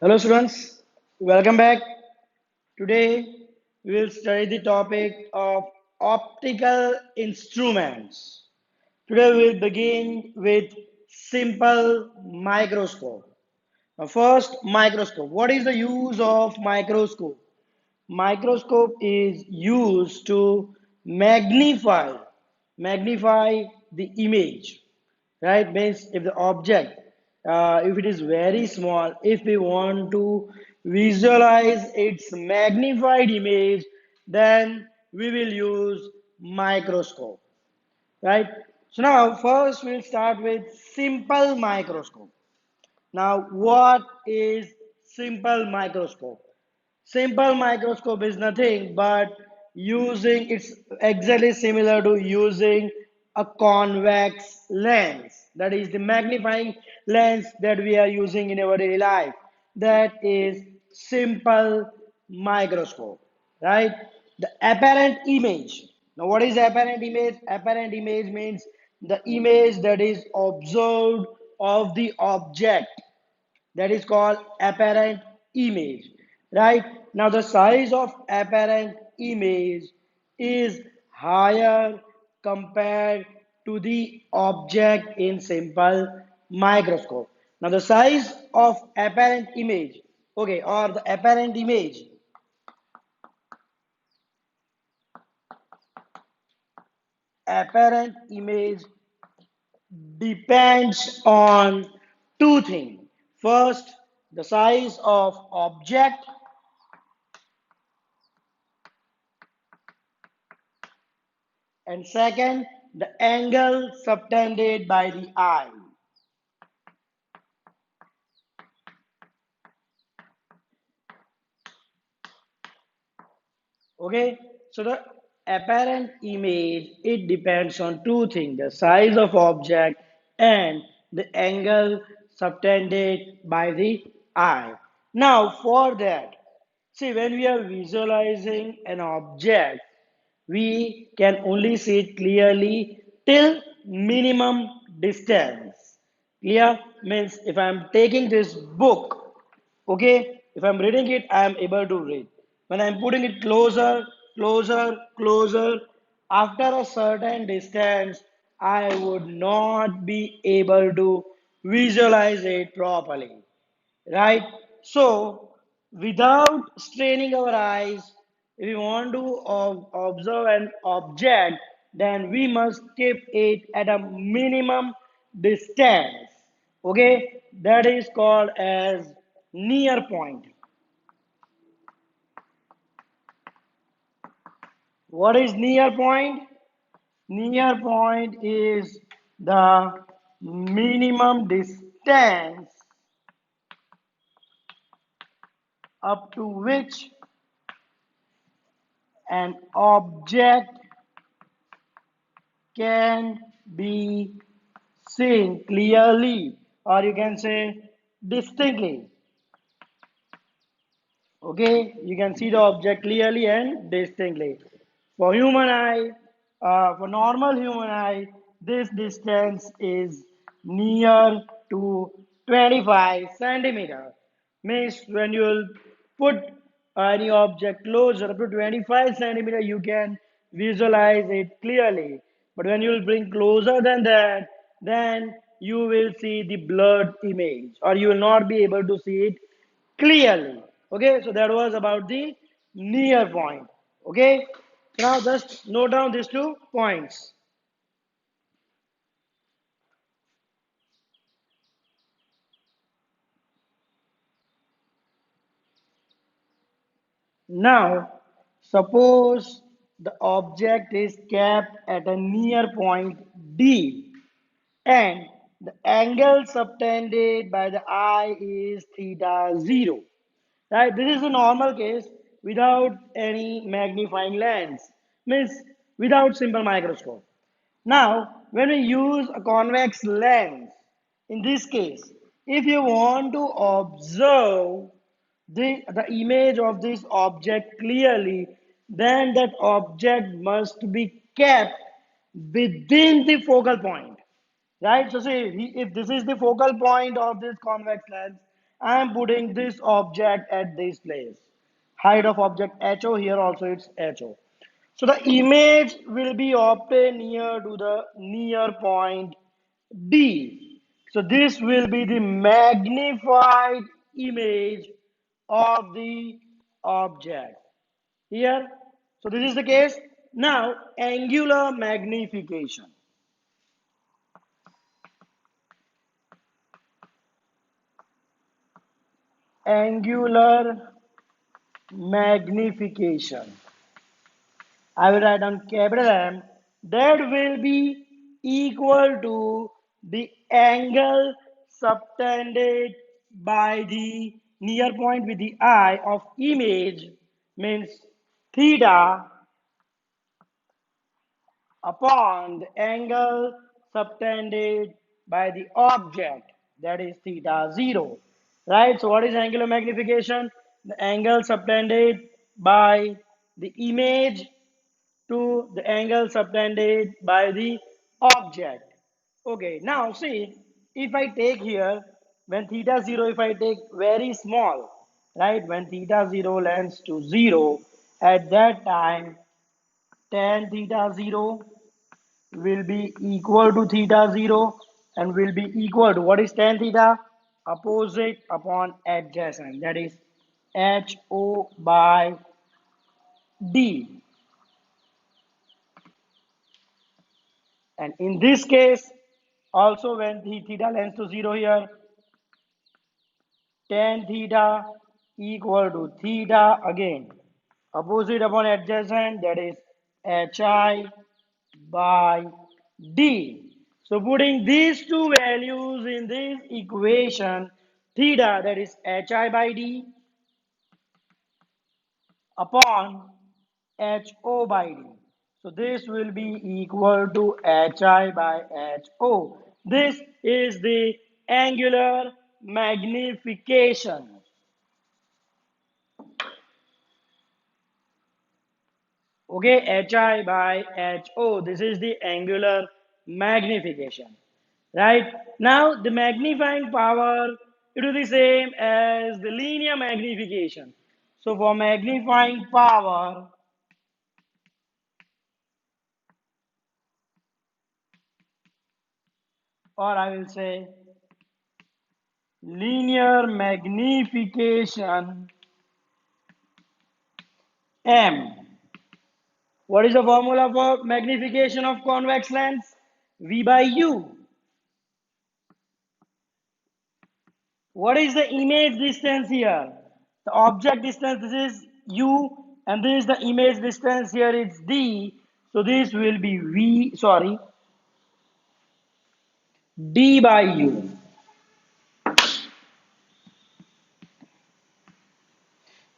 Hello students, welcome back. Today we will study the topic of optical instruments. Today we will begin with simple microscope. Now first, microscope. What is the use of microscope? Microscope is used to magnify the image, right? Means if the object, if it is very small, if we want to visualize its magnified image, then we will use microscope, right? So now first we'll start with simple microscope. Now what is simple microscope? Simple microscope is nothing but using, it's exactly similar to using a convex lens. That is the magnifying lens that we are using in our daily life. That is simple microscope, right? The apparent image. Now, what is apparent image? Apparent image means the image that is observed of the object, that is called apparent image, right? Now the size of apparent image is higher compared to the object in simple microscope. Now the size of apparent image, okay, or the apparent image depends on two things. First, the size of object, and second, the angle subtended by the eye. Okay, so the apparent image, it depends on two things: the size of object and the angle subtended by the eye. Now, for that, see, when we are visualizing an object, we can only see it clearly till minimum distance. Clear means if I am taking this book, okay, if I'm reading it, I am able to read. When I'm putting it closer, after a certain distance, I would not be able to visualize it properly, right? So, without straining our eyes, if we want to observe an object, then we must keep it at a minimum distance. Okay, that is called as near point. What is near point? Near point is the minimum distance up to which an object can be seen clearly, or you can say distinctly. Okay, you can see the object clearly and distinctly. For human eye, for normal human eye, this distance is near to 25 centimeter. Means when you will put any object closer up to 25 centimeter, you can visualize it clearly. But when you will bring closer than that, then you will see the blurred image, or you will not be able to see it clearly. Okay, so that was about the near point. Okay, now just note down these 2 points. Now, suppose the object is kept at a near point D, and the angle subtended by the eye is theta 0. Right? This is a normal case without any magnifying lens, means without simple microscope. Now, when we use a convex lens, in this case, if you want to observe the image of this object clearly, then that object must be kept within the focal point. Right? So, see, if this is the focal point of this convex lens, I am putting this object at this place. Height of object HO, here also it's HO. So the image will be obtained near to the near point D. So this will be the magnified image of the object. Here, so this is the case. Now, angular magnification. Angular magnification. I will write down capital M. That will be equal to the angle subtended by the near point with the eye of image, means theta, upon the angle subtended by the object, that is theta 0. Right? So what is angular magnification? The angle subtended by the image to the angle subtended by the object. Okay, now see, if I take here, when theta 0, if I take very small, right, when theta 0 lands to 0, at that time tan theta 0 will be equal to theta 0 and will be equal to, what is tan theta? Opposite upon adjacent, that is HO by D. And in this case, also when the theta tends to 0 here, tan theta equal to theta again. Opposite upon adjacent, that is HI by D. So putting these two values in this equation, theta, that is HI by D, upon HO by D. So this will be equal to HI by HO. This is the angular magnification. Okay, HI by HO. This is the angular magnification. Right? Now the magnifying power, it is the same as the linear magnification. So for magnifying power, or I will say linear magnification M. What is the formula for magnification of convex lens? V by U. What is the image distance here? The object distance, this is U, and this is the image distance here, it's D. So this will be D by U.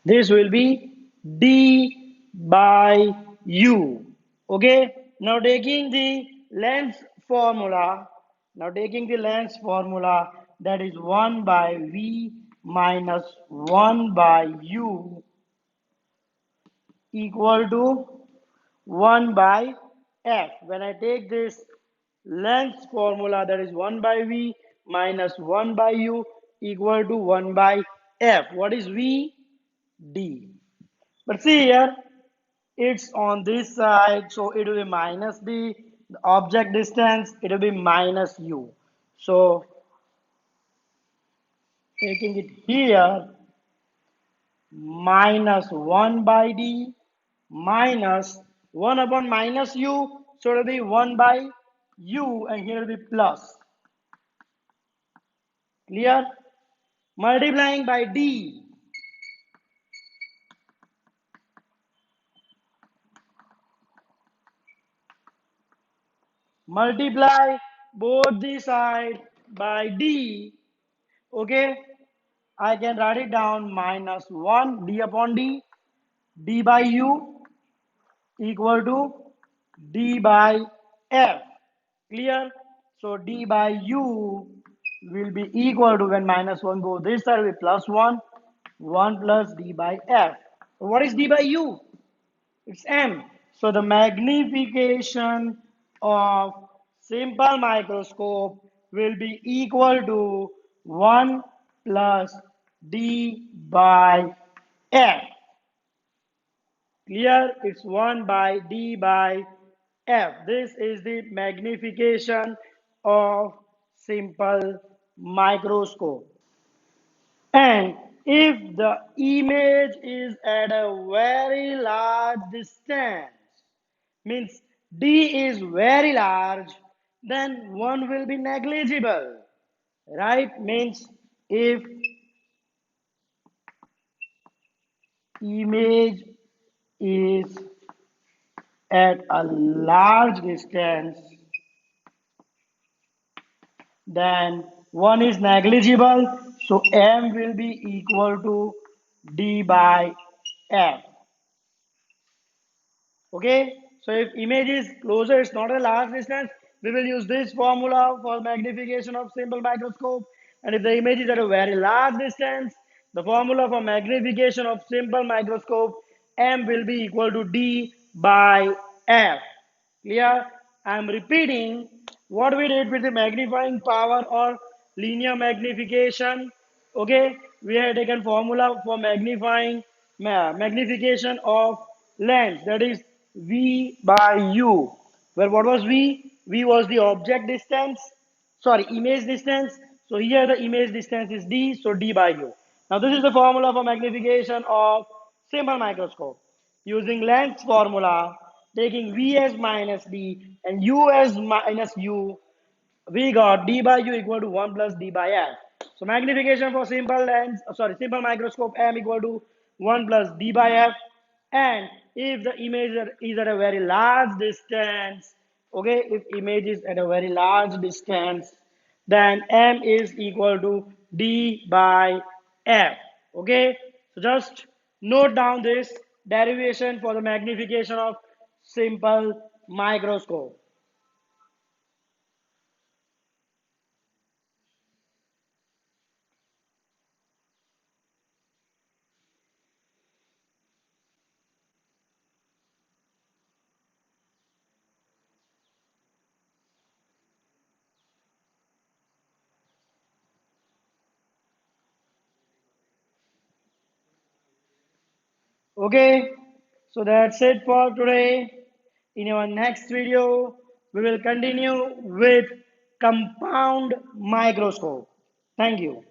This will be D by U. Okay. Now taking the lens formula. Now taking the lens formula, that is 1 by V minus 1 by U equal to 1 by F. When I take this length formula, that is 1 by V minus 1 by U equal to 1 by F. What is V? D. But see here, it's on this side, so it will be minus D. The object distance, it will be minus U. So taking it here, minus 1 by D minus 1 upon minus U, so it will be 1 by U, and here will be plus. Clear? Multiplying by D. Multiply both the side by D. Okay? I can write it down, minus 1 D upon D. D by U equal to D by F. Clear? So D by U will be equal to, when minus 1 goes this side, will be plus 1. 1 plus D by F. What is D by U? It's M. So the magnification of simple microscope will be equal to 1 plus d by f. Clear? It's 1 by d by f. This is the magnification of simple microscope. And if the image is at a very large distance, means d is very large, then 1 will be negligible, right? Means if image is at a large distance, then 1 is negligible, so m will be equal to d by f. Okay, so if image is closer, it's not a large distance, we will use this formula for magnification of simple microscope. And if the image is at a very large distance, the formula for magnification of simple microscope, m will be equal to d by f. Clear? I am repeating what we did with the magnifying power or linear magnification. Okay, we have taken formula for magnification of lens, that is v by u, where what was v? V was the object distance, sorry, image distance. So here the image distance is d, so d by u. Now this is the formula for magnification of simple microscope. Using length formula, taking v as minus d and u as minus u, we got d by u equal to 1 plus d by f. So magnification for simple lens, simple microscope, m equal to 1 plus d by f. And if the image is at a very large distance, okay, if image is at a very large distance, then m is equal to d by f. Okay, so just note down this derivation for the magnification of simple microscope. Okay, so that's it for today. In our next video, we will continue with compound microscope. Thank you.